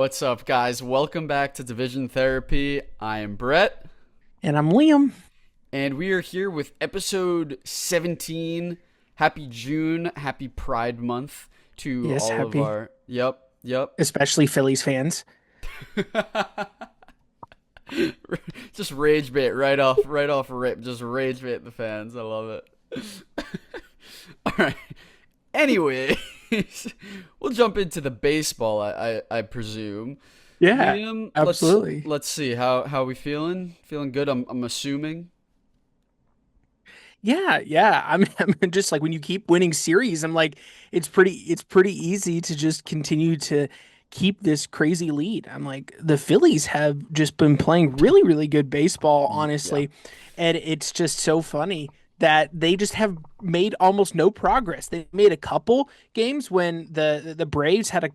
What's up, guys? Welcome back to Division Therapy. I am Brett, And I'm Liam. and we are here with episode 17. Happy June, happy Pride Month to Yes, all of happy, our. Yep. especially Phillies fans. Just rage bait right off rip. Just rage bait the fans. I love it. All right. Anyways, we'll jump into the baseball. I presume. Yeah, Liam, let's absolutely. let's see how we feeling. Feeling good. I'm assuming. Yeah. I'm just like when you keep winning series, I'm like, it's pretty easy to just continue to keep this crazy lead. I'm like, the Phillies have just been playing really, really good baseball, Yeah. honestly. And it's just so funny that they just have made almost no progress. They made a couple games when the Braves had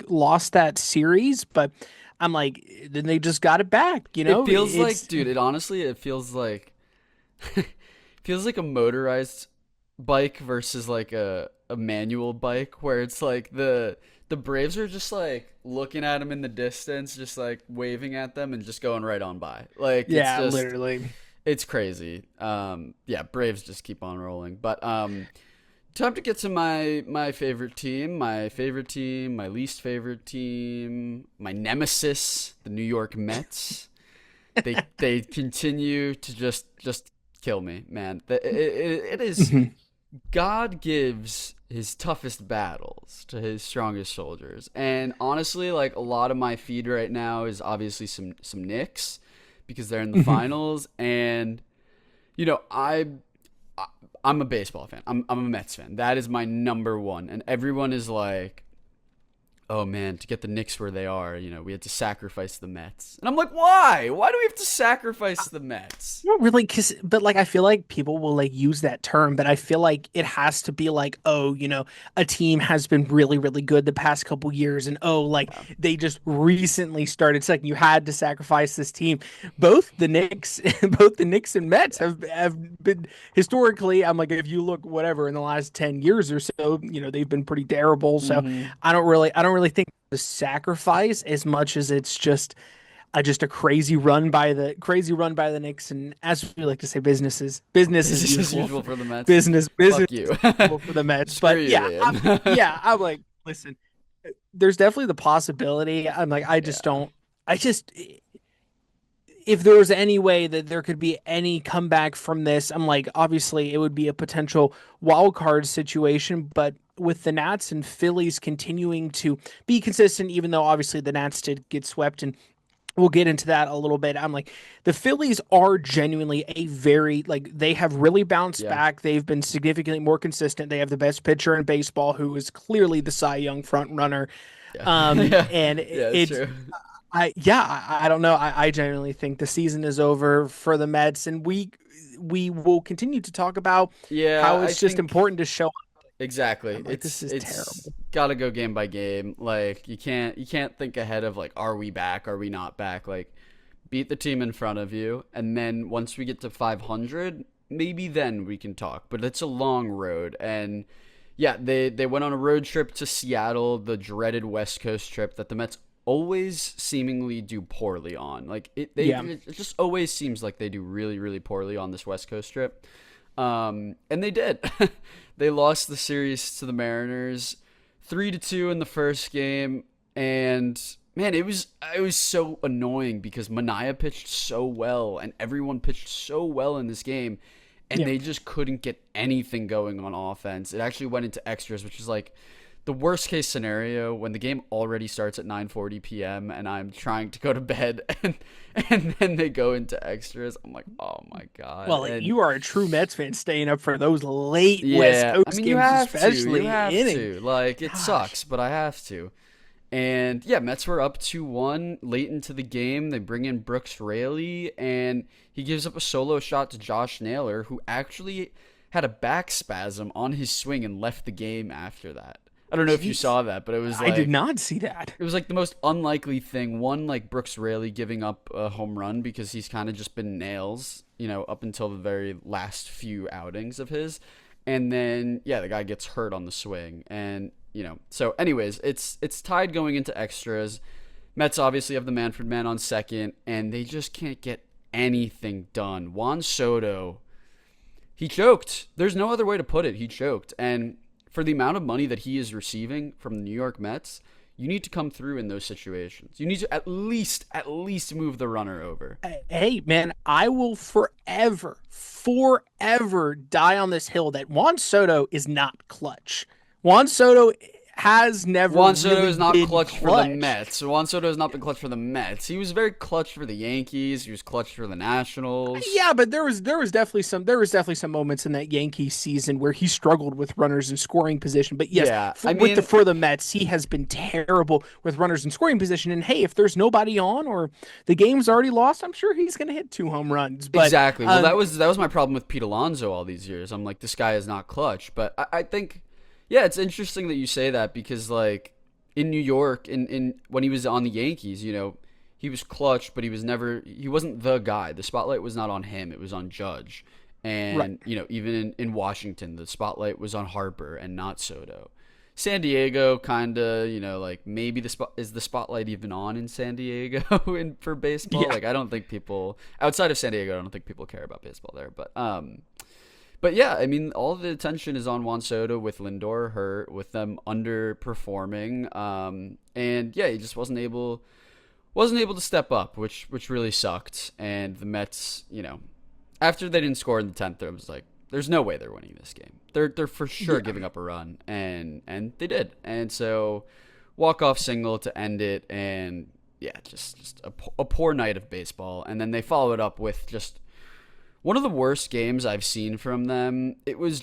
lost that series, but I'm like, then they just got it back, you It know? feels like, It's dude. It feels like feels like a motorized bike versus like a manual bike, where it's like the Braves are just like looking at them in the distance, just like waving at them and just going right on by. Like it's yeah, just literally. it's crazy. Yeah, Braves just keep on rolling. But time to get to my favorite team, my least favorite team, my nemesis, the New York Mets. They continue to just kill me, man. It is Mhm. God gives his toughest battles to his strongest soldiers. And honestly, like a lot of my feed right now is obviously some Knicks because they're in the Mhm. finals. And you know, I'm a baseball fan. I'm a Mets fan. That is my number one. And everyone is like, oh man, to get the Knicks where they are, we had to sacrifice the Mets. And I'm like, why? Why do we have to sacrifice the Mets? Not really, but like I feel like people will like use that term, but I feel like it has to be like, oh, a team has been really, really good the past couple years, and oh, like Yeah. they just recently started. It's like you had to sacrifice this team. Both the Knicks, both the Knicks and Mets have been historically. I'm like, if you look whatever in the last 10 years or so, they've been pretty terrible. So Mm-hmm. I don't really think the sacrifice as much as it's just a crazy run by the Knicks, and as we like to say, business as Business as usual usual for for the Mets. business Fuck you. as usual for the Mets. Screw But you, yeah, Liam. I'm like, listen, there's definitely the possibility. I'm like, I just Yeah. don't. I just if there was any way that there could be any comeback from this, I'm like, obviously it would be a potential wild card situation, but with the Nats and Phillies continuing to be consistent, even though obviously the Nats did get swept and we'll get into that a little bit. I'm like, the Phillies are genuinely they have really bounced Yeah. back. They've been significantly more consistent. They have the best pitcher in baseball, who is clearly the Cy Young front runner. Yeah. Yeah. And Yeah, it's it's, true. I don't know. I genuinely think the season is over for the Mets, and we will continue to talk about Yeah, how I it's just think important to show up. exactly. I'm like, this It's is it's terrible. got to go game by game. Like you can't think ahead of like are we back? Are we not back? Like beat the team in front of you, and then once we get to 500, maybe then we can talk. But it's a long road, and yeah, they went on a road trip to Seattle, the dreaded West Coast trip that the Mets always seemingly do poorly on. Like Yeah. it just always seems like they do really really poorly on this West Coast trip. And they did. They lost the series to the Mariners, 3-2 in the first game, and man, it was so annoying because Mania pitched so well and everyone pitched so well in this game, and Yeah. they just couldn't get anything going on offense. It actually went into extras, which is like the worst case scenario when the game already starts at 9:40 p.m. and I'm trying to go to bed and then they go into extras. I'm like, "Oh my god." Well, And you are a true Mets fan staying up for those late West yeah, I Coast mean, you games, have to. You especially have inning. to. Like, it Gosh. sucks, but I have to. And yeah, Mets were up 2-1 late into the game. They bring in Brooks Raley, and he gives up a solo shot to Josh Naylor, who actually had a back spasm on his swing and left the game after that. I don't know if you Jeez. saw that, but I did not see that. it was like the most unlikely thing. One, like Brooks Raley giving up a home run because he's kind of just been nails, up until the very last few outings of his. And then yeah, the guy gets hurt on the swing, and so anyways, it's tied going into extras. Mets obviously have the Manfred man on second, and they just can't get anything done. Juan Soto, he choked. There's no other way to put it. He choked. And for the amount of money that he is receiving from the New York Mets, you need to come through in those situations. You need to at least move the runner over. Hey, man, I will forever die on this hill that Juan Soto is not clutch. Juan Soto has never Juan Soto really is not been clutch for the Mets. Juan Soto has not been clutch for the Mets. He was very clutch for the Yankees. He was clutch for the Nationals. Yeah, but there was definitely some moments in that Yankees season where he struggled with runners in scoring position. But yes, Yeah, for the Mets, he has been terrible with runners in scoring position. And hey, if there's nobody on or the game's already lost, I'm sure he's going to hit 2 home runs. But exactly. Well, that was my problem with Pete Alonso all these years. I'm like, this guy is not clutch. But I think, yeah, it's interesting that you say that because like in New York, in when he was on the Yankees, he was clutch, but he wasn't the guy. The spotlight was not on him. It was on Judge. And, right. Even in Washington, the spotlight was on Harper and not Soto. San Diego kind of, like maybe is the spotlight even on in San Diego for baseball? Yeah. Like I don't think people outside of San Diego, I don't think people care about baseball there, but yeah, I mean, all the attention is on Juan Soto with Lindor hurt, with them underperforming, and yeah, he just wasn't able to step up, which really sucked. And the Mets, after they didn't score in the 10th, I was like, there's no way they're winning this game. They're for sure giving up a run, and they did. And so, walk-off single to end it, and yeah, just a poor night of baseball. And then they follow it up with just one of the worst games I've seen from them. It was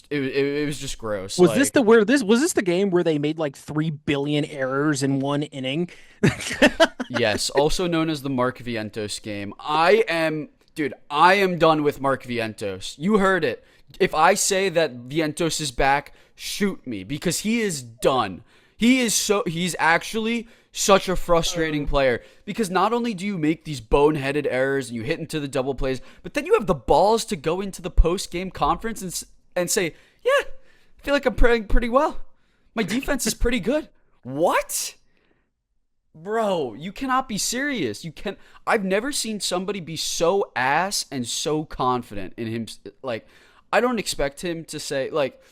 it was just gross. Was this the game where they made like 3 billion errors in one inning? Yes, also known as the Mark Vientos game. I am done with Mark Vientos. You heard it. If I say that Vientos is back, shoot me because he is done. He's actually such a frustrating player because not only do you make these boneheaded errors and you hit into the double plays, but then you have the balls to go into the post-game conference and say, yeah, I feel like I'm playing pretty well. My defense is pretty good. What? Bro, you cannot be serious. I've never seen somebody be so ass and so confident in him. Like, I don't expect him to say, like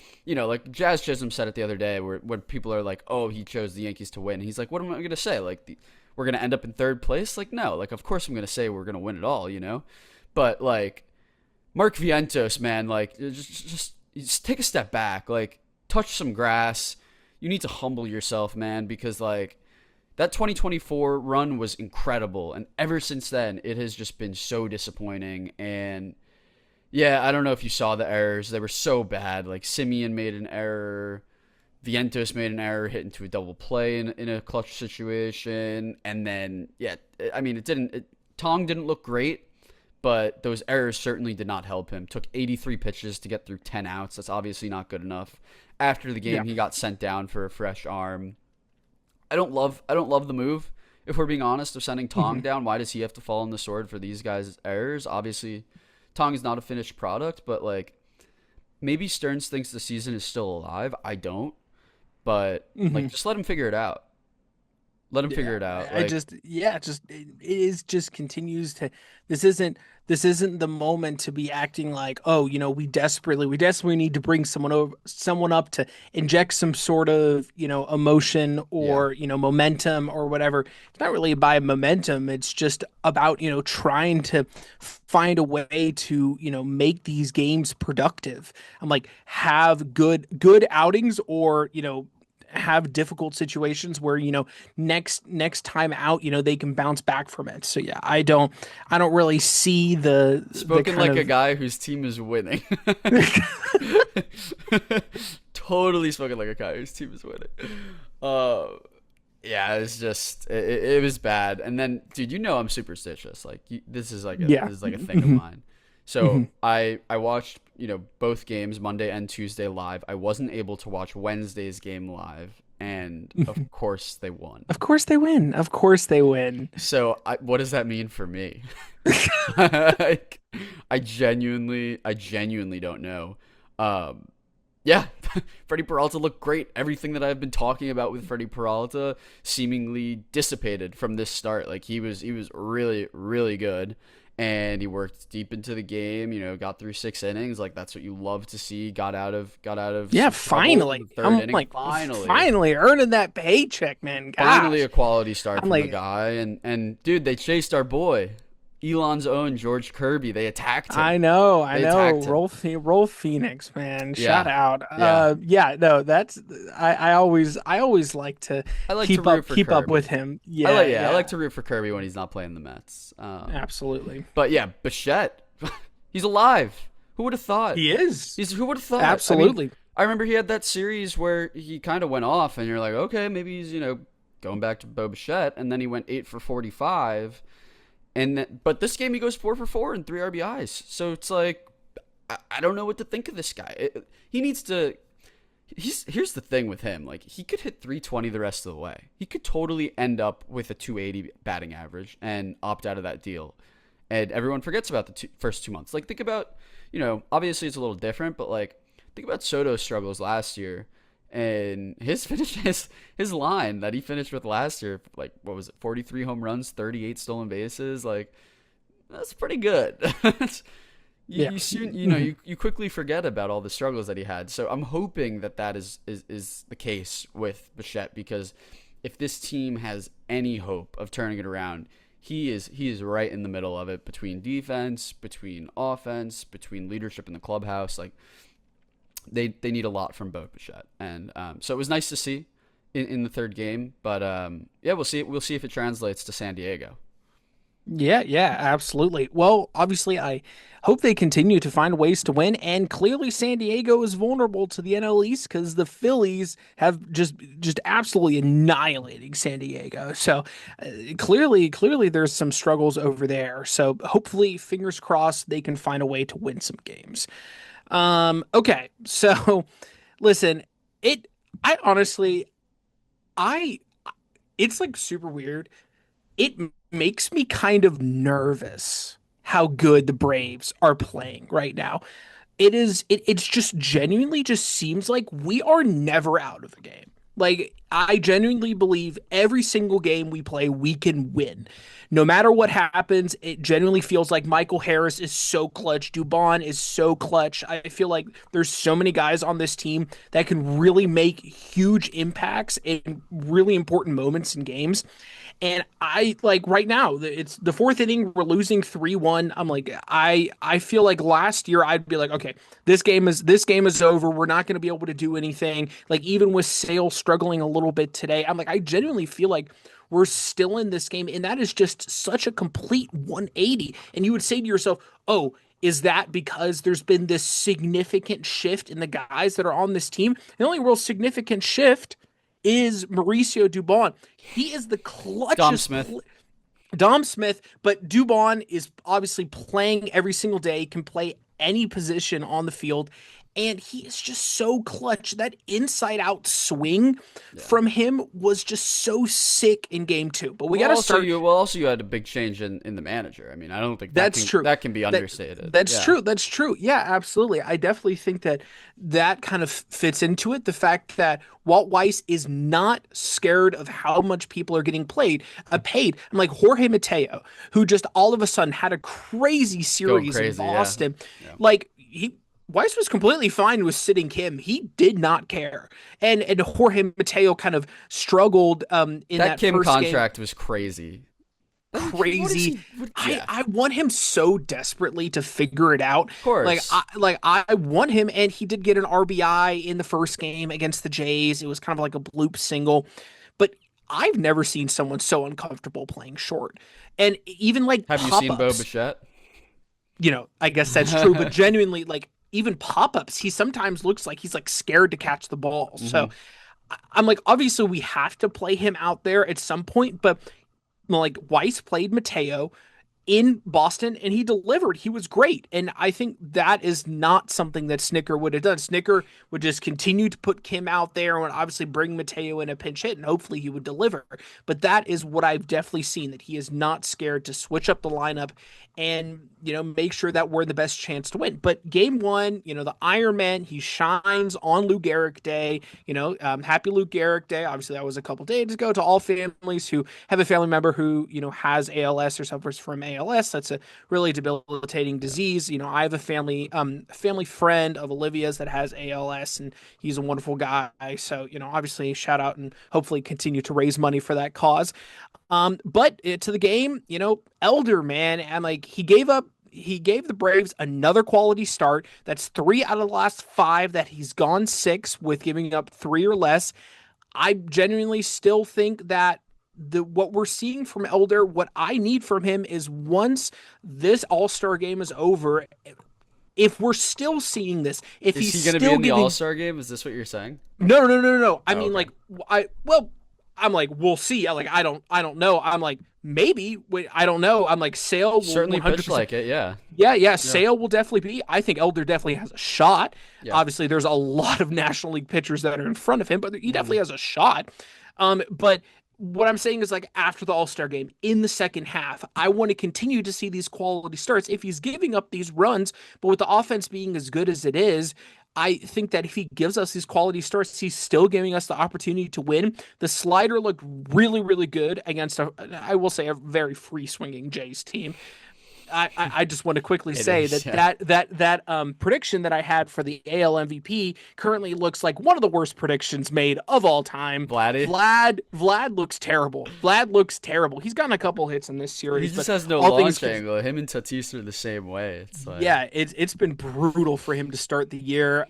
Jazz Chisholm said it the other day when people are like, oh, he chose the Yankees to win. He's like, what am I going to say? Like, we're going to end up in third place? Like, no. Like, of course I'm going to say we're going to win it all, But, like, Mark Vientos, man, like, just take a step back. Like, touch some grass. You need to humble yourself, man, because, like, that 2024 run was incredible. And ever since then, it has just been so disappointing. And yeah, I don't know if you saw the errors. They were so bad. Like, Simeon made an error. Vientos made an error, hit into a double play in a clutch situation. And then, yeah, I mean, Tong didn't look great, but those errors certainly did not help him. Took 83 pitches to get through 10 outs. That's obviously not good enough. After the game, He got sent down for a fresh arm. I don't love the move, if we're being honest, of sending Tong down. Why does he have to fall on the sword for these guys' errors? Obviously, Tong is not a finished product, but like maybe Stearns thinks the season is still alive. I don't, but like just let him figure it out. Let him figure it out. It continues to. This isn't the moment to be acting like, oh, we desperately need to bring someone up to inject some sort of, emotion or, momentum or whatever. It's not really about momentum. It's just about, trying to find a way to, make these games productive. I'm like, have good outings or, have difficult situations where next time out they can bounce back from it. So yeah, I don't really see the spoken like a guy whose team is winning. Totally spoken like a guy whose team is winning. Yeah, it's just it was bad. And then, dude, I'm superstitious. Like this is like a thing of mine. So I watched both games Monday and Tuesday live. I wasn't able to watch Wednesday's game live, and of course they won. Of course they win. Of course they win. So what does that mean for me? I genuinely don't know. Yeah, Freddie Peralta looked great. Everything that I've been talking about with Freddie Peralta seemingly dissipated from this start. Like he was really really good, and he worked deep into the game. Got through 6 innings. Like that's what you love to see. Got out of Yeah, some trouble in finally. the third I'm inning. like, Finally, finally earning that paycheck, man. finally Gosh. a quality start I'm from the like, guy. And dude, they chased our boy, Elon's own George Kirby. They attacked him. I They know. attacked him. Roll Phoenix, man. Shout Yeah, out. yeah. Yeah, no, that's I always like to I like to root for keep up with Kirby. him. I Yeah, like yeah, I like yeah. to root for Kirby when he's not playing the Mets. Absolutely. But yeah, Bichette, he's alive. Who would have thought? He is. Who would have thought? I mean, Absolutely. I remember he had that series where he kind of went off, and you're like, okay, maybe he's going back to Bo Bichette, and then he went 8 for 45, but this game he goes 4 for 4 and 3 RBIs. So it's like I don't know what to think of this guy. He needs to. Here's the thing with him. Like he could hit 320 the rest of the way. He could totally end up with a 280 batting average and opt out of that deal. And everyone forgets about the first 2 months. Like think about, obviously it's a little different, but like think about Soto's struggles last year and his finish, his line that he finished with last year. Like what was it? 43 home runs, 38 stolen bases. Like that's pretty good. Yeah. You soon you quickly forget about all the struggles that he had. So I'm hoping that is the case with Bichette, because if this team has any hope of turning it around, he is right in the middle of it, between defense, between offense, between leadership in the clubhouse. Like they need a lot from Bo Bichette, and so it was nice to see in the third game. But yeah, we'll see if it translates to San Diego. Yeah, yeah, absolutely. Well, obviously, I hope they continue to find ways to win, and clearly San Diego is vulnerable to the NL East because the Phillies have just absolutely annihilating San Diego. So clearly, there's some struggles over there. So hopefully, fingers crossed, they can find a way to win some games. Okay, so listen, it. I honestly, I. It's like super weird. It makes me kind of nervous how good the Braves are playing right now. It's just genuinely just seems like we are never out of a game. Like I genuinely believe every single game we play, we can win. No matter what happens, it genuinely feels like Michael Harris is so clutch. Dubon is so clutch. I feel like there's so many guys on this team that can really make huge impacts in really important moments in games. And I like right now, it's the fourth inning, we're losing 3-1. I'm like, I feel like last year I'd be like, okay, this game is over. We're not going to be able to do anything. Like even with Sale struggling a little bit today, I'm like, I genuinely feel like we're still in this game. And that is just such a complete 180. And you would say to yourself, oh, is that because there's been this significant shift in the guys that are on this team? The only real significant shift is Mauricio Dubon. He is the Dom clutchest. Smith. Dom Smith, but Dubon is obviously playing every single day, can play any position on the field, and he is just so clutch. That inside out swing Yeah. from him was just so sick in game two. But we Well, got to also start. you had a big change in the manager. I mean, I don't think That's true. that can be That understated. that's Yeah. true. That's true. Yeah, absolutely. I definitely think that that kind of fits into it. The fact that Walt Weiss is not scared of how much people are getting paid. I'm like Jorge Mateo, who just all of a sudden had a crazy Going series in crazy, yeah. Boston. Yeah. Like he Weiss was completely fine with sitting Kim. He did not care. And Jorge Mateo kind of struggled in That that Kim first game. contract was crazy. Crazy. Yeah, I want him so desperately to figure it out. of course. I want him, and he did get an RBI in the first game against the Jays. It was kind of like a bloop single, but I've never seen someone so uncomfortable playing short. And even like Have you seen Bo pop-ups, Bichette? I guess that's true, but genuinely, like even pop-ups, he sometimes looks like he's like scared to catch the ball. So Hmm. I'm like, obviously we have to play him out there at some point, but like Weiss played Mateo. in Boston, and he delivered. He was great. And I think that is not something that Snicker would have done. Snicker would just continue to put Kim out there and would obviously bring Mateo in a pinch hit, and hopefully he would deliver. But that is what I've definitely seen, that he is not scared to switch up the lineup and, make sure that we're the best chance to win. But game one, the Iron Man, he shines on Lou Gehrig Day. Happy Lou Gehrig Day. Obviously, that was a couple days ago, to all families who have a family member who, has ALS or suffers from ALS. That's a really debilitating disease. I have a family friend of Olivia's that has ALS, and he's a wonderful guy. So, obviously, shout out and hopefully continue to raise money for that cause. But to the game, Elder, man, and like he gave the Braves another quality start. That's 3 out of the last 5 that he's gone 6 with, giving up 3 or less. I genuinely still think that what we're seeing from Elder, what I need from him is, once this All-Star game is over, if we're still seeing this, if Is he's he going to still be in the giving, All-Star game? Is this what you're saying? no, no, no, no, no. I Oh, mean, okay. I'm like, we'll see. Like, I don't know. I'm like, maybe. Wait, I don't know. I'm like, Sale will Certainly pitch 100%. like it, yeah. Yeah. Yeah. Sale will definitely be. I think Elder definitely has a shot. Yeah. Obviously, there's a lot of National League pitchers that are in front of him, but he definitely Mhm. has a shot. But what I'm saying is, like, after the All-Star game in the second half, I want to continue to see these quality starts. If he's giving up these runs, but with the offense being as good as it is, I think that if he gives us these quality starts, he's still giving us the opportunity to win. The slider looked really, really good against I will say, a very free swinging Jays team. I just want to quickly It say is, that yeah. prediction that I had for the AL MVP currently looks like one of the worst predictions made of all time. Vladdy? Vlad looks terrible. Vlad looks terrible. He's gotten a couple hits in this He series, just but has no all things launch angle. Him and Tatis are the same way. It's like, yeah, it's been brutal for him to start the year.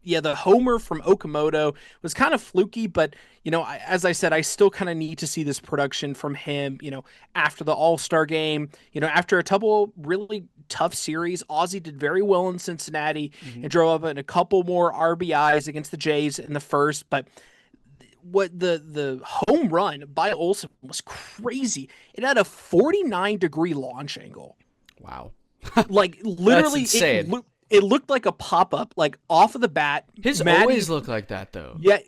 Yeah, the homer from Okamoto was kind of fluky, but as I said, I still kind of need to see this production from him. After the All-Star game, after a couple really tough series, Ozzie did very well in Cincinnati mhm. and drove up in a couple more RBIs against the Jays in the first, but what the home run by Olsen was crazy. It had a 49-degree launch angle. Wow. Like, That's literally, insane. it looked like a pop-up, like, off of the bat. His Maddie, always look like that, though. yeah,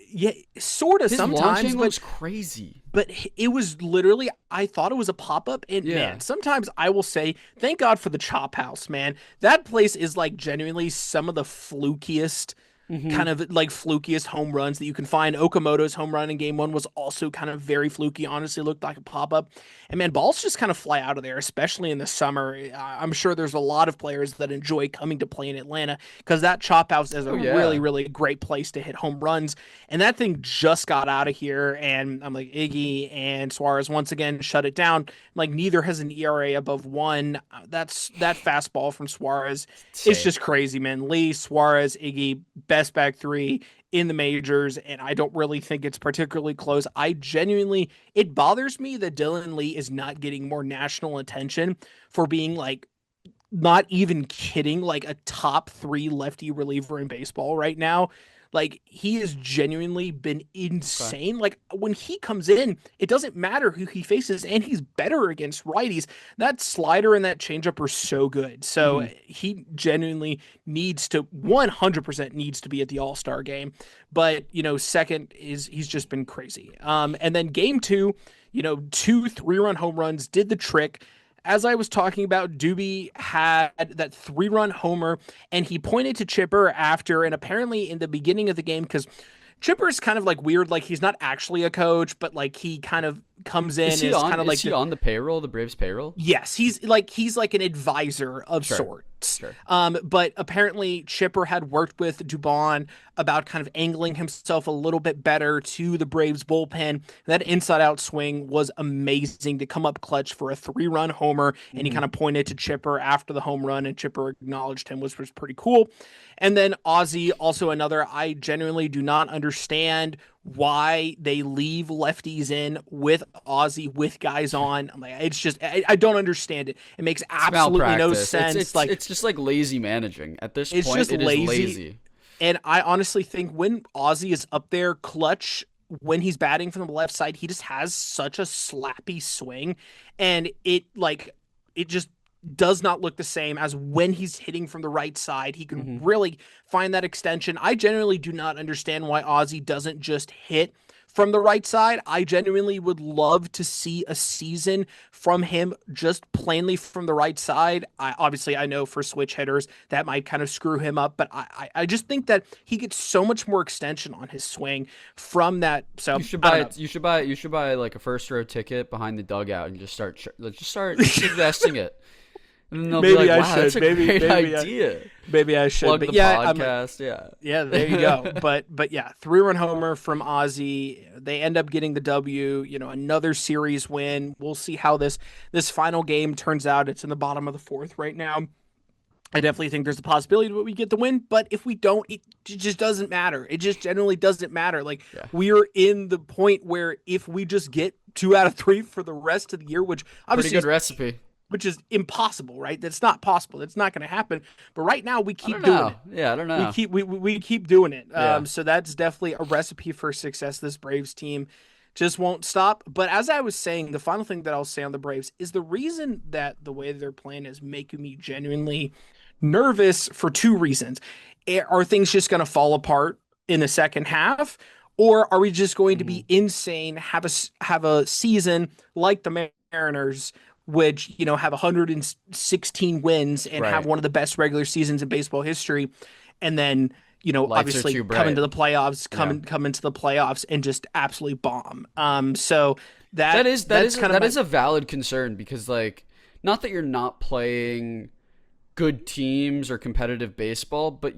sort of His launch sometimes, angle but is crazy. but it was literally, I thought it was a pop-up, and Yeah. man, sometimes I will say, thank God for the Chop House, man. That place is, like, genuinely some of the flukiest, Hmm. kind of like flukiest home runs that you can find. Okamoto's home run in game one was also kind of very fluky. Honestly, looked like a pop up. And man, balls just kind of fly out of there, especially in the summer. I'm sure there's a lot of players that enjoy coming to play in Atlanta because that chop house is a Oh, yeah. really, really great place to hit home runs. And that thing just got out of here. And I'm like, Iggy and Suarez once again shut it down. Like, neither has an ERA above 1. That's that fastball from Suarez. It's Insane. just crazy, man. Lee, Suarez, Iggy, best back 3 in the majors, and I don't really think it's particularly close. It bothers me that Dylan Lee is not getting more national attention for being, like, not even kidding, like a top 3 lefty reliever in baseball right now. Like, he has genuinely been Okay. insane. Like, when he comes in, it doesn't matter who he faces, and he's better against righties. That slider and that changeup are so good. So Hmm. he genuinely needs to 100% needs to be at the All-Star game. But, second is he's just been crazy. And then game 2, 2 3-run home runs did the trick. As I was talking about, Doobie had that 3-run homer, and he pointed to Chipper after, and apparently in the beginning of the game, because Chipper's kind of like weird, like he's not actually a coach, but like he kind of comes in Is he as on? kind of like Is he on the payroll, the Braves payroll? yes, he's like an advisor of Sure. sorts. Sure. But apparently Chipper had worked with Dubon about kind of angling himself a little bit better to the Braves bullpen. That inside out swing was amazing to come up clutch for a 3-run homer, and he Hmm. kind of pointed to Chipper after the home run, and Chipper acknowledged him, which was pretty cool. And then Ozzy, also another, I genuinely do not understand why they leave lefties in with Ozzy with guys on. I'm like, it's just I don't understand it. It makes It's absolutely no malpractice. sense. Like, It's just like lazy managing. At this it's point, just it is lazy. lazy. And I honestly think when Ozzy is up there clutch, when he's batting from the left side, he just has such a slappy swing, and it, like, it just does not look the same as when he's hitting from the right side. He can Hmm. really find that extension. I genuinely do not understand why Ozzy doesn't just hit from the right side. I genuinely would love to see a season from him just plainly from the right side. I know for switch hitters that might kind of screw him up, but I just think that he gets so much more extension on his swing from that. So You should I don't buy know. it. You should buy like a first row ticket behind the dugout and just start investing it. And then they'll be Maybe like, I "Wow, that's should. a great idea." Maybe I should. Plug But the yeah, podcast. Yeah. yeah, there you go. But yeah, 3-run homer from Ozzy. They end up getting the W. Another series win. We'll see how this final game turns out. It's in the bottom of the fourth right now. I definitely think there's a possibility that we get the win, but if we don't, it just doesn't matter. It just generally doesn't matter. Like Yeah. we are in the point where if we just get 2 out of 3 for the rest of the year, which Pretty obviously good recipe. which is impossible, right? That's not possible. That's not going to happen. But right now we I keep don't doing know. it. Yeah, I don't We know. keep doing it. Yeah. So that's definitely a recipe for success. This Braves team just won't stop. But as I was saying, the final thing that I'll say on the Braves is the reason that the way they're playing is making me genuinely nervous for 2 reasons. Are things just going to fall apart in the second half? Or are we just going to Mhm. be insane, have a season like the Mariners, which have 116 wins and have Right. one of the best regular seasons in baseball history, and then Lights are obviously too come bright. into the playoffs, Yeah. come into the playoffs and just absolutely bomb. So That is that's kind of that my is a valid concern because like not that you're not playing good teams or competitive baseball, but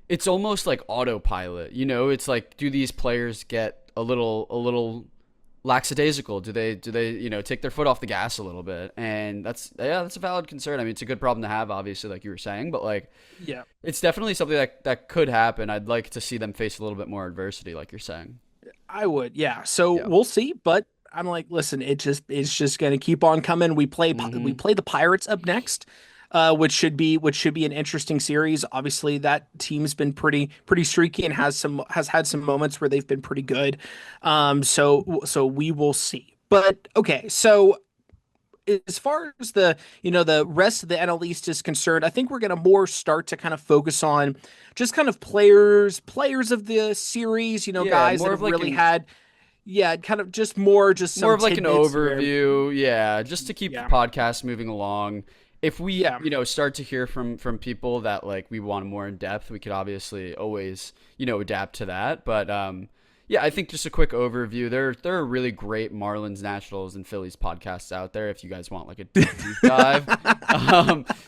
it's almost like autopilot. It's like do these players get a little lackadaisical? Do they take their foot off the gas a little bit? And that's a valid concern. I mean, it's a good problem to have, obviously, like you were saying, but like yeah. it's definitely something that could happen. I'd like to see them face a little bit more adversity, like you're saying. I would, yeah. So Yeah. we'll see, but I'm like, listen, it's just going to keep on coming. We Hmm. play the Pirates up next, which should be an interesting series. Obviously, that team's been pretty streaky and has had some moments where they've been pretty good. So we will see. But okay, so as far as the rest of the NL East is concerned, I think we're going to more start to kind of focus on just kind of players of the series, Yeah, guys that more of have like really an had, yeah, kind of just more some of like an tidbits where, overview, yeah, just to keep the yeah, podcast moving along. If we, yeah. start to hear from people that like we want more in depth, we could obviously always, adapt to that. But yeah, I think just a quick overview. There are really great Marlins, Nationals, and Phillies podcasts out there. If you guys want like a deep dive,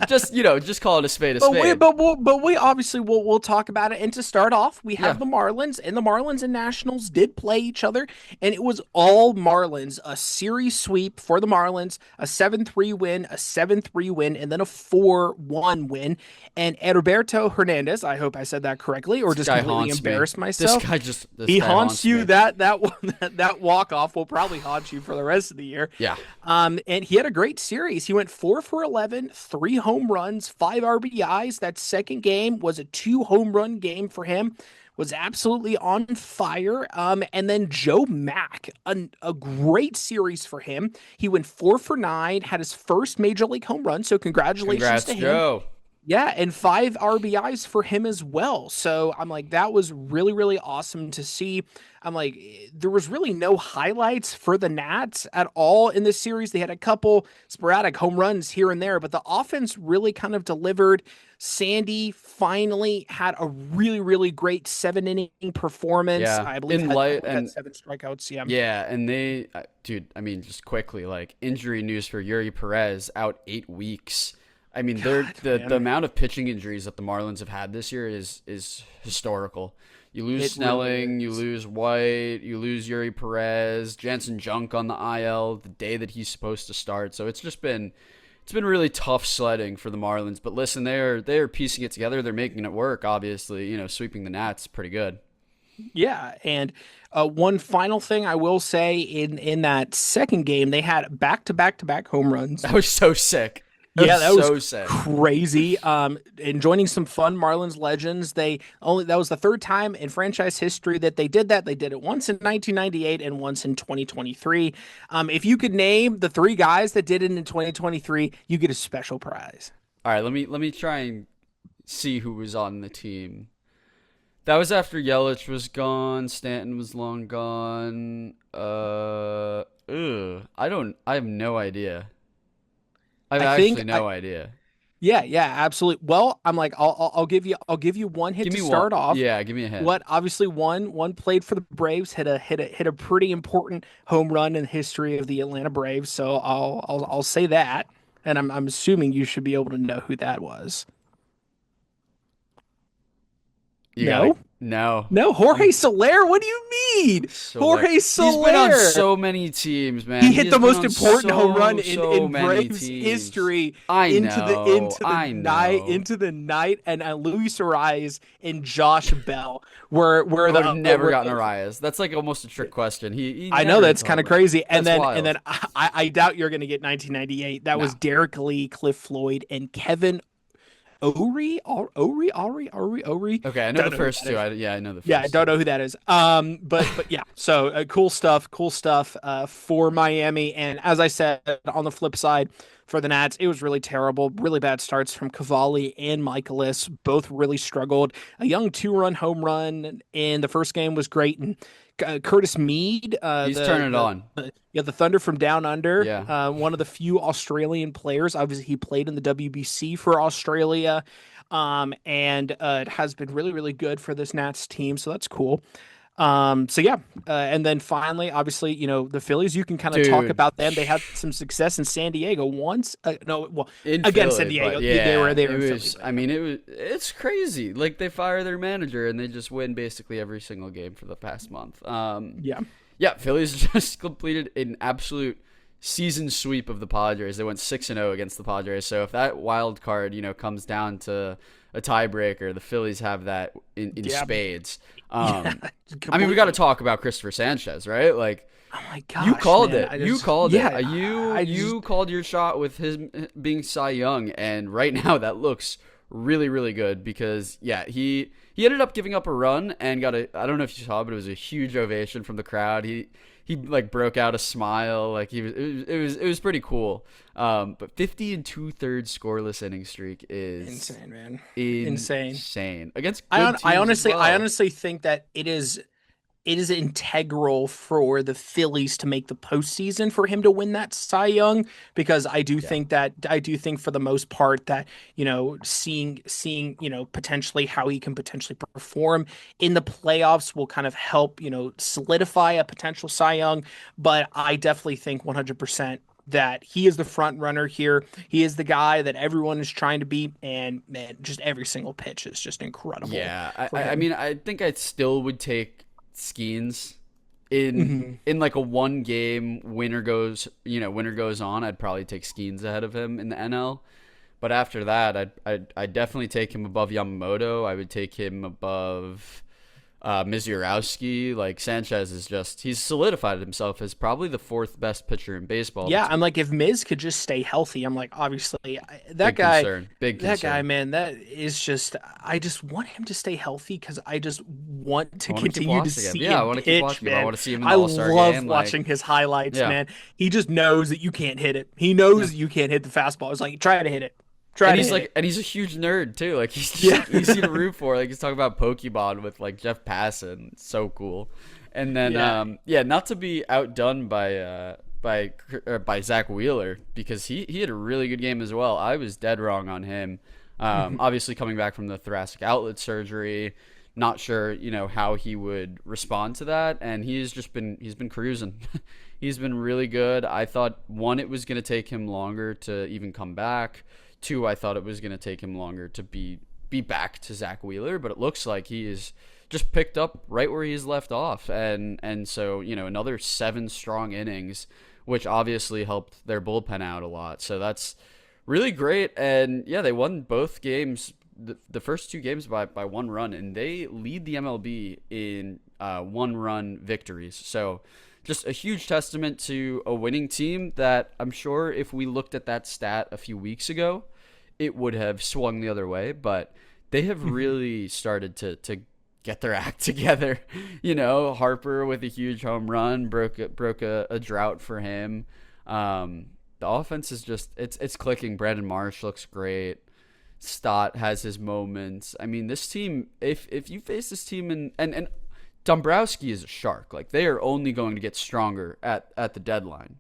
just call it a spade a But we, spade. but we obviously we'll talk about it. And to start off, we have Yeah, the Marlins, and the Marlins and Nationals did play each other, and it was all Marlins, a series sweep for the Marlins, a 7-3 win, a 7-3 win, and then a 4-1 win. And Heriberto Hernandez, I hope I said that correctly, or this just guy completely haunts me. embarrassed myself. This He guy haunts haunts you. me. That walk off will probably haunt you for the rest of the year. Yeah, And he had a great series. He went 4 for 11, 3 home runs, 5 RBIs. That second game was a 2 home run game for him. Was absolutely on fire. And then Joe Mack, a great series for him. He went 4 for 9, had his first major league home run. So congratulations congrats, to him. Joe. Yeah, and 5 RBIs for him as well. So I'm like, that was really, really awesome to see. I'm like, there was really no highlights for the Nats at all in this series. They had a couple sporadic home runs here and there, but the offense really kind of delivered. Sandy finally had a really, really great 7 inning performance. Yeah, I believe in light had and 7 strikeouts. Yeah. yeah, and dude, I mean, just quickly, like injury news for Yuri Perez out 8 weeks. I mean, God, the man. amount of pitching injuries that the Marlins have had this year is historical. You lose It really Snelling, you is. lose White, you lose Yuri Perez, Jansen Junk on the IL the day that he's supposed to start. So it's been really tough sledding for the Marlins. But listen, they're piecing it together. They're making it work. Obviously, sweeping the Nats pretty good. Yeah, and one final thing I will say in that second game, they had back to back to back home runs. That was so sick. That was Yeah, that was so sad. crazy. And joining some fun Marlins legends. That was the third time in franchise history that they did that. They did it once in 1998 and once in 2023. If you could name the three guys that did it in 2023, you get a special prize. All right, let me try and see who was on the team. That was after Yelich was gone, Stanton was long gone. I have no idea. I have I think actually I no idea. Yeah, yeah, absolutely. Well, I'm like I'll give you one hit Give to me one. start off. Yeah, give me a hint. What obviously one played for the Braves, hit a pretty important home run in the history of the Atlanta Braves. So I'll say that, and I'm assuming you should be able to know who that was. You gotta No, no. no, Jorge I'm Soler. What do you mean, Soler. Jorge He's been on Soler? so many teams, man. He He hit has the been most on important home run so in many Braves teams. history I know. into the I night know. and Luis Ariz and Josh Bell I were would have the never were gotten the Arias. That's like almost a trick question. He I know never hits that's a kind home of run. crazy. That's And then wild. I doubt you're going to get 1998. That No. was Derek Lee, Cliff Floyd, and Kevin Ori. Okay, I know the Don't know who first that two. is. Yeah, I know the Yeah, I first don't two. know who that is. But yeah. So cool stuff. For Miami. And as I said, on the flip side, for the Nats, it was really terrible. Really bad starts from Cavalli and Michaelis. Both really struggled. A young two-run home run in the first game was great, and Curtis Mead, He's turning it on. yeah, the Thunder from Down Under, Yeah. one of the few Australian players. Obviously, he played in the WBC for Australia, and it has been really, really good for this Nats team. So that's cool. So yeah, and then finally, obviously, the Phillies. You can kind of talk Dude. about them. They had some success in San Diego once. No, well, In against San Philly, Diego, but yeah, they it were in Philly, was. but I yeah. mean, it's crazy. Like they fire their manager and they just win basically every single game for the past month. Yeah. Yeah, Phillies just completed an absolute season sweep of the Padres. They went 6-0 against the Padres. So if that wild card, comes down to a tiebreaker, the Phillies have that in Yeah. spades. Yeah, I mean, we got to completely. talk about Christopher Sanchez, right? Like Oh my you gosh, called man! it. You called it. I just You called your shot with his being Cy Young, and right now that looks really really good because yeah, he ended up giving up a run and got a, I don't know if you saw, but it was a huge ovation from the crowd. He like broke out a smile, like it was pretty cool. But 50 and 2/3 scoreless inning streak is insane, man, insane. insane against good I teams as I well. honestly think that it is integral for the Phillies to make the postseason for him to win that Cy Young because Yeah. I do think for the most part that seeing potentially how he can potentially perform in the playoffs will kind of help solidify a potential Cy Young, but I definitely think 100% that he is the front runner here. He is the guy that everyone is trying to beat, and man, just every single pitch is just incredible Yeah, for I him. mean, I think I still would take Skeens in Hmm. like a one game winner goes on. I'd probably take Skeens ahead of him in the NL. But after that, I'd definitely take him above Yamamoto. I would take him above Mizurowski. Like Sanchez is just he's solidified himself as probably the fourth best pitcher in baseball. Yeah, I'm like, if Miz could just stay healthy, I'm like, obviously, Big concern. Big that guy, concern. man, that is just, I just want him to stay healthy because I just want I to want to keep continue to watching him. see Yeah, I him want to keep pitch, watching him. I man. want to see him in the I All Star love game. watching Like, his highlights, yeah. man. He just knows that you can't hit it. He knows Yeah. that you can't hit the fastball. It's like, try to hit it. Try And to he's hit like, it. and he's a huge nerd too. Like he's just Yeah. like easy to root for. Like he's talking about Pokemon with like Jeff Passan. It's so cool. And then, Yeah. yeah, not to be outdone by Zach Wheeler because he had a really good game as well. I was dead wrong on him. Obviously coming back from the thoracic outlet surgery, not sure how he would respond to that, and he's been cruising. He's been really good. I thought one, it was going to take him longer to even come back. Two, I thought it was going to take him longer to be back to Zach Wheeler, but it looks like he is just picked up right where he's left off, and so another 7 strong innings, which obviously helped their bullpen out a lot. So that's really great, and yeah, they won both games, the first two games by 1 run, and they lead the MLB in 1 run victories. So just a huge testament to a winning team that I'm sure if we looked at that stat a few weeks ago, it would have swung the other way. But they have really started to get their act together. Harper with a huge home run broke a drought for him. The offense is just it's clicking. Brandon Marsh looks great. Stott has his moments. I mean, this team, if you face this team and Dombrowski is a shark. Like, they are only going to get stronger at the deadline.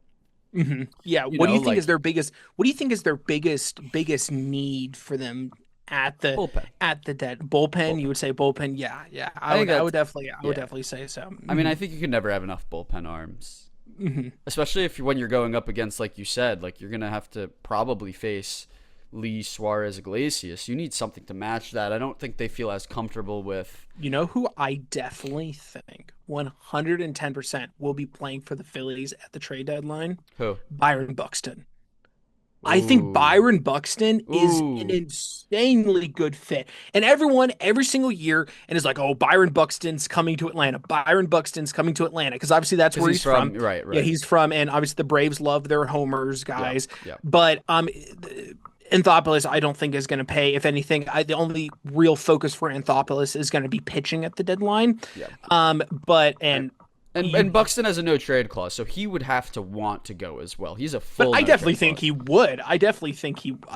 Mm-hmm. Yeah. What do you think is their biggest? What do you think is their biggest need for them at the bullpen? Bullpen. You would say bullpen. Yeah. I would definitely say so. Mm-hmm. I mean, I think you can never have enough bullpen arms, especially when you're going up against, like you said, like you're gonna have to probably face Lee, Suarez, Iglesias. You need something to match that. I don't think they feel as comfortable with. You know who I definitely think 110% will be playing for the Phillies at the trade deadline? Who? Byron Buxton. I think Byron Buxton is an insanely good fit. And everyone, every single year, and is like, oh, Byron Buxton's coming to Atlanta. Byron Buxton's coming to Atlanta. Because obviously that's where he's from. Right. Yeah, he's from. And obviously the Braves love their homers, guys. Yeah. But Anthopoulos, I don't think is going to pay. If anything, the only real focus for Anthopoulos is going to be pitching at the deadline. Yeah. And Buxton has a no trade clause, so he would have to want to go as well. He's a full. But I definitely think he would. I definitely think he would.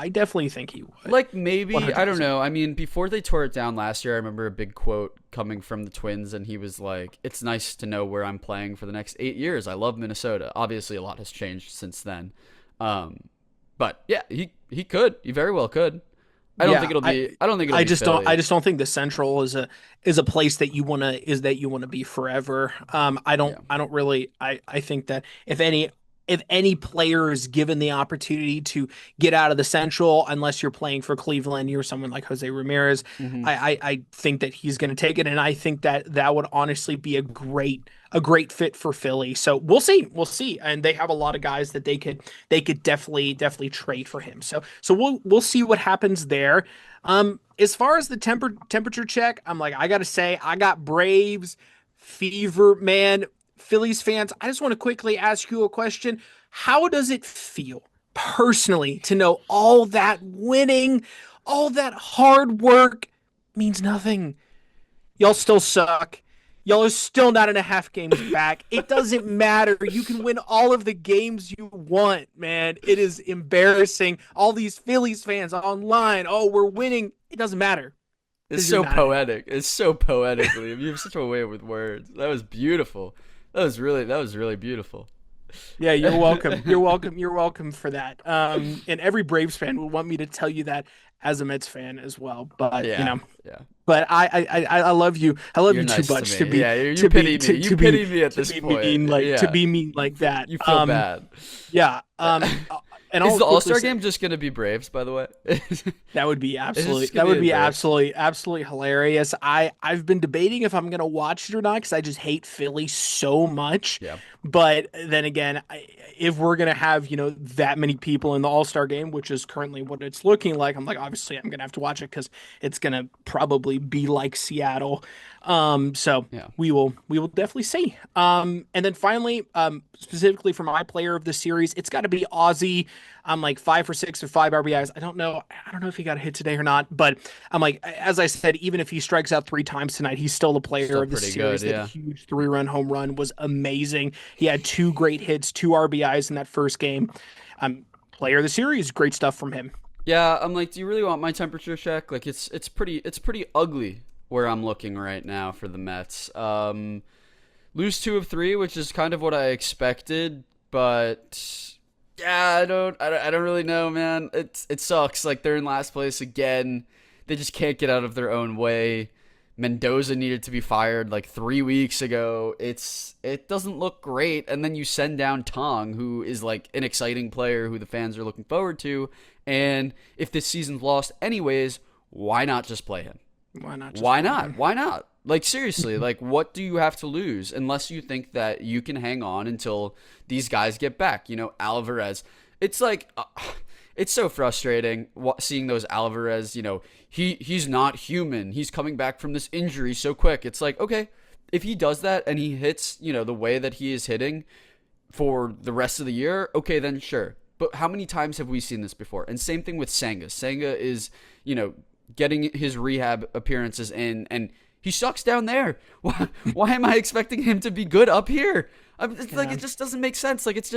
Like, maybe 100%. I don't know. I mean, before they tore it down last year, I remember a big quote coming from the Twins, and he was like, "It's nice to know where I'm playing for the next 8 years. I love Minnesota." Obviously, a lot has changed since then. But yeah, he could. He very well could. I don't think it'll be. I don't think it'll be Philly. I just don't think the Central is a place that you wanna be forever. I don't really. I think that if any player is given the opportunity to get out of the Central, unless you're playing for Cleveland, you're someone like Jose Ramirez, I think that he's going to take it, and I think that would honestly be a great fit for Philly. So we'll see, and they have a lot of guys that they could definitely trade for him. So we'll see what happens there. As far as the temperature check, I'm like, I gotta say, I got Braves fever, man. Phillies fans, I just want to quickly ask you a question. How does it feel personally to know all that winning, all that hard work means nothing? Y'all still suck. Y'all are still not in a half games back. It doesn't matter. You can win all of the games you want, man. It is embarrassing. All these Phillies fans online, oh, we're winning. It doesn't matter. It's so poetic. It's so poetic, Liam. You have such a way with words. That was beautiful. That was really beautiful. Yeah, you're welcome. You're welcome for that. And every Braves fan will want me to tell you that as a Mets fan as well. But yeah. But I love you. I love you nice too much to be. Yeah, you pity me. You pity me at this point. To be mean like that. You feel bad. Yeah. And is the All-Star game just going to be Braves, by the way? That would be absolutely hilarious. I've been debating if I'm going to watch it or not because I just hate Philly so much. Yeah. But then again, if we're going to have, that many people in the All-Star game, which is currently what it's looking like, I'm like, obviously I'm going to have to watch it because it's going to probably be like Seattle. So yeah. we will definitely see. And then finally, specifically for my player of the series, it's got to be Ozzy. I'm like 5 for 6 with 5 RBIs. I don't know if he got a hit today or not, but I'm like, as I said, even if he strikes out 3 times tonight, he's still the player of the series. Good, yeah. That huge 3-run home run was amazing. He had 2 great hits, 2 RBIs in that first game. Player of the series, great stuff from him. Yeah, I'm like, do you really want my temperature check? Like, it's pretty ugly where I'm looking right now for the Mets. Lose 2 of 3, which is kind of what I expected, but yeah, I don't really know, man. It sucks. Like, they're in last place again. They just can't get out of their own way. Mendoza needed to be fired like 3 weeks ago. It doesn't look great. And then you send down Tong, who is like an exciting player who the fans are looking forward to. And if this season's lost anyways, why not just play him? Why not? Why not? Like, seriously, like, what do you have to lose unless you think that you can hang on until these guys get back? Alvarez. It's like, it's so frustrating seeing those Alvarez, he's not human. He's coming back from this injury so quick. It's like, okay, if he does that and he hits, the way that he is hitting for the rest of the year, okay, then sure. But how many times have we seen this before? And same thing with Senga. Senga is, getting his rehab appearances in, and he sucks down there. Why am I expecting him to be good up here? It's like, it just doesn't make sense. Like, it's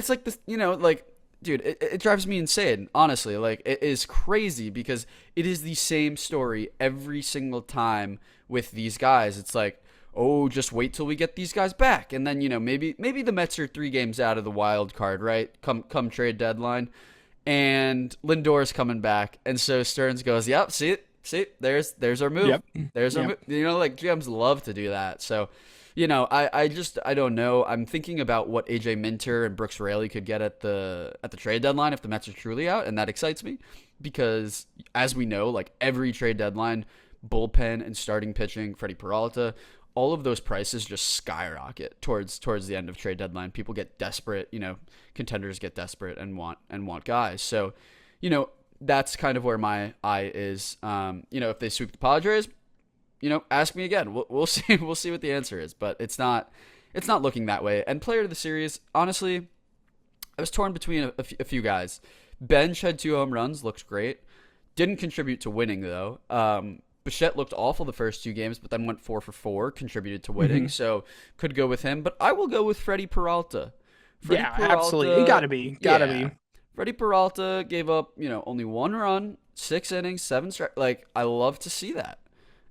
like this, like, dude, it drives me insane, honestly. Like, it is crazy because it is the same story every single time with these guys. It's like, oh, just wait till we get these guys back, and then maybe the Mets are 3 games out of the wild card, right? Come trade deadline, and Lindor's coming back, and so Stearns goes, "Yep, see, there's our move. Yep. There's our move." Like GMs love to do that. So, I don't know. I'm thinking about what AJ Minter and Brooks Raley could get at the trade deadline if the Mets are truly out, and that excites me because, as we know, like every trade deadline, bullpen and starting pitching, Freddie Peralta, all of those prices just skyrocket towards the end of trade deadline. People get desperate, contenders get desperate and want guys. So, that's kind of where my eye is. If they sweep the Padres, ask me again. We'll see. We'll see what the answer is, but it's not looking that way. And player of the series, honestly, I was torn between a few guys. Bench had 2 home runs, looked great. Didn't contribute to winning though. Bichette looked awful the first 2 games, but then went 4 for 4, contributed to winning. So could go with him, but I will go with Freddie Peralta. Peralta, absolutely. It gotta be. Freddie Peralta gave up, only 1 run, 6 innings, 7 strikes. Like, I love to see that.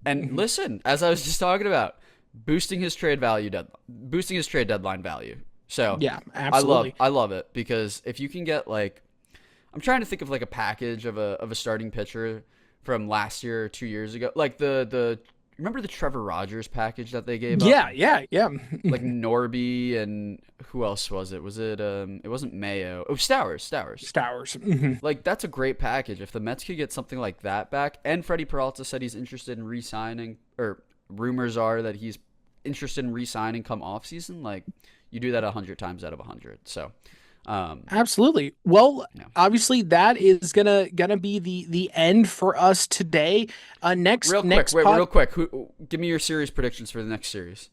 And listen, as I was just talking about, boosting his trade deadline value. So yeah, absolutely. I love it because if you can get like, I'm trying to think of like a package of a starting pitcher from last year or 2 years ago, like remember the Trevor Rogers package that they gave up? Yeah. Like Norby and who else was it? Was it it wasn't Mayo. Oh, Stowers. Like, that's a great package. If the Mets could get something like that back, and Freddie Peralta said he's interested in re-signing, or rumors are that he's interested in re-signing come off season, like, you do that 100 times out of 100. So absolutely. Well, obviously that is gonna be the end for us today. Real quick. Give me your series predictions for the next series.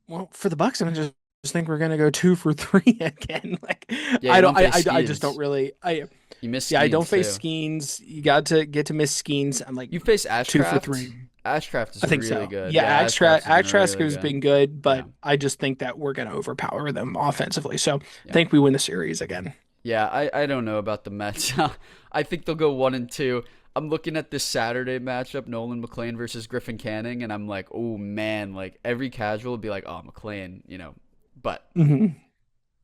Well, for the Bucks, I just think we're gonna go 2 for 3 again. Like, yeah, I just don't really. You miss. Yeah, I don't face Skeens. You got to get to miss Skeens. I'm like, you face Ashcraft. 2 for 3. Ashcraft is really good. Yeah, Ashcraft has been good, but I just think that we're going to overpower them offensively. So I think we win the series again. Yeah, I don't know about the Mets. I think they'll go 1-2. I'm looking at this Saturday matchup, Nolan McLean versus Griffin Canning, and I'm like, oh man, like every casual would be like, oh, McLean, but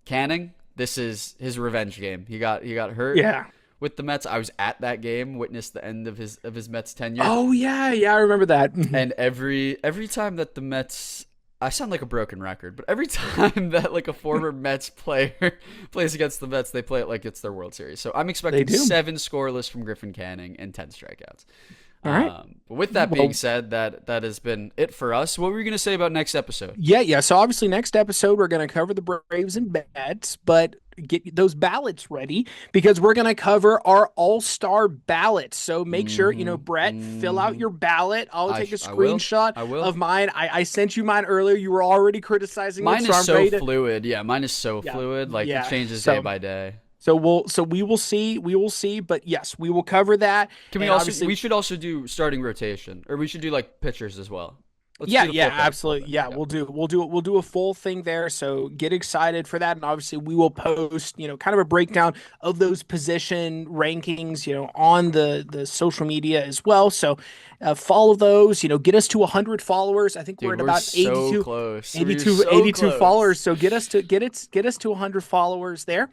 Canning, this is his revenge game. He got hurt. Yeah. With the Mets, I was at that game, witnessed the end of his Mets tenure. Oh yeah, I remember that. And every time that the Mets, I sound like a broken record, but every time that like a former Mets player plays against the Mets, they play it like it's their World Series. So I'm expecting 7 scoreless from Griffin Canning and 10 strikeouts. All right. But with that being said, that has been it for us. What were you going to say about next episode? Yeah. So obviously next episode, we're going to cover the Braves and Mets, but get those ballots ready because we're going to cover our all-star ballots. So make sure, Brett, fill out your ballot. I'll take a screenshot of mine. I sent you mine earlier. You were already criticizing mine. Mine is so fluid. Yeah, mine is so fluid. Like, it changes day by day. So we will see, but yes, we will cover that. We should also do starting rotation, or we should do like pitchers as well. Absolutely. Yeah, we'll do a full thing there. So get excited for that. And obviously we will post, kind of a breakdown of those position rankings, on the social media as well. So follow those, get us to 100 followers. I think we're at about 82 close. 82 followers. So get us to 100 followers there.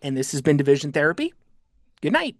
And this has been Division Therapy. Good night.